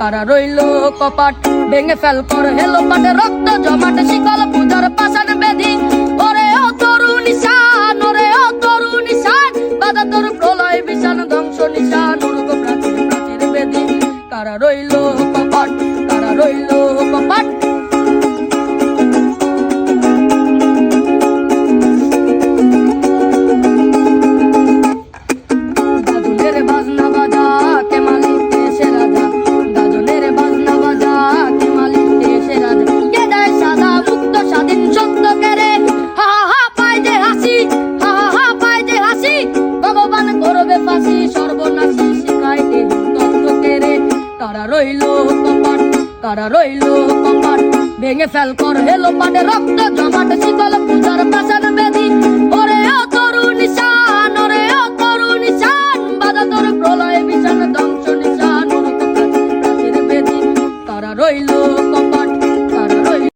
কারা রইল কপাট ভেঙে ফেল কর হেলো পাটে রক্ত জমাটে শিকল পূজার পাশান বেদি ওরে ও তরু নিশান ওরে ও তরু নিশান বাধা তোর প্রলয় বিশান ধ্বংস নিশান উর্গ প্রাচীর প্রাচীর বেদি কারা রইল কপাট কারা রইল কপাট কারা রইল কপাট কারা রইল কপাট ভেঙে ফেল কর হেলো পাটে রক্ত জমাট শীতল পূজার পাশান বেদি ওরে ও তরু নিশান ওরে ও তরু নিশান বাধা তোর প্রলয় বিশান ধ্বংস নিশান প্রাচীর বেদি কারা রইল